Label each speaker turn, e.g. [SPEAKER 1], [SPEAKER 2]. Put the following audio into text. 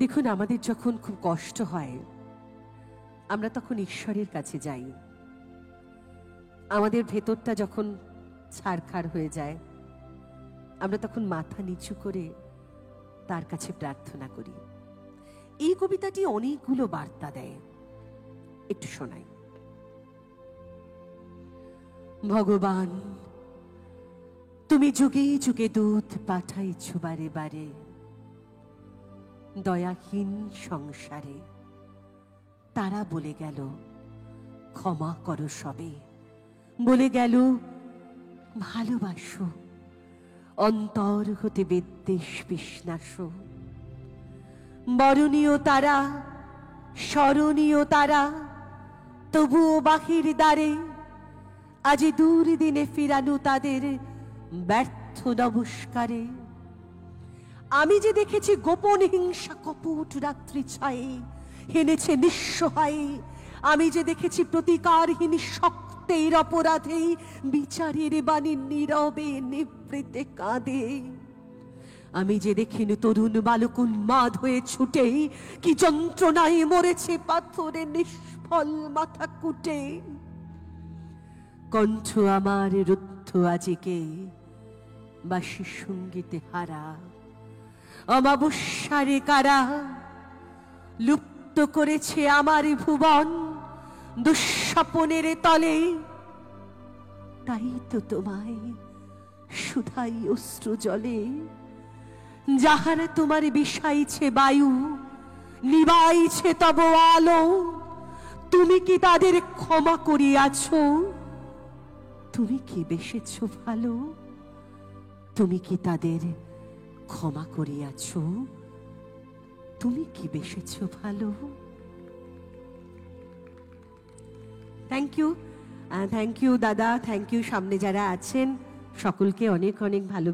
[SPEAKER 1] দেখুন, আমাদের যখন খুব কষ্ট হয় আমরা তখন ঈশ্বরের কাছে যাই। আমাদের ভেতরটা যখন ছারখার হয়ে যায় আমরা তখন মাথা নিচু করে তার কাছে প্রার্থনা করি। এই কবিতাটি অনেকগুলো বার্তা দেয়, একটু শোনাই। ভগবান, তুমি যুগে যুগে দূত পাঠাইছ বারে বারে দয়াহীন সংসারে। তারা বলে গেল ক্ষমা করো সবে, বলে গেল ভালোবাসো, অন্তর হতে বিদ্বেষ বিষ্ণাস। বরণীয় তারা, স্মরণীয় তারা, তবুও বাহির দ্বারে আজ দূর দিনে ফিরানো তাদের ব্যর্থ নমস্কারে। আমি যে দেখেছি গোপন হিংসা কপট রাত্রি ছায়ে হেনেছে নিঃসহায়ে। আমি যে দেখেছি প্রতিকারহীন শক্তের অপরাধে বিচারের বাণী নীরবে নিবৃতে কাঁদে। আমি যে দেখিনি তরুণ বালক উন্মাদ হয়ে ছুটে কি যন্ত্রণায় মরেছে পাথরে নিষ্ফল মাথা কুটে। কণ্ঠ আমার রুদ্ধ আজিকে বাসি সঙ্গীতে হারা। অমাবস্যারে কারা লুপ্ত করেছে আমার ভুবন দুঃস্বপনের তলে। তাই তো তোমায় শুধাই অশ্রু জলে। যাহারা তোমার বিষাইছে বায়ু, নিবাইছে তব আলো, তুমি কি তাদের ক্ষমা করিয়াছ? তুমি কি বেসেছ ভালো? তুমি কি তাদের ক্ষমা করিয়াছ? তুমি কি বেসেছ ভালো? থ্যাংক ইউ দাদা, থ্যাংক ইউ। সামনে যারা আছেন সকলকে অনেক অনেক ভালো।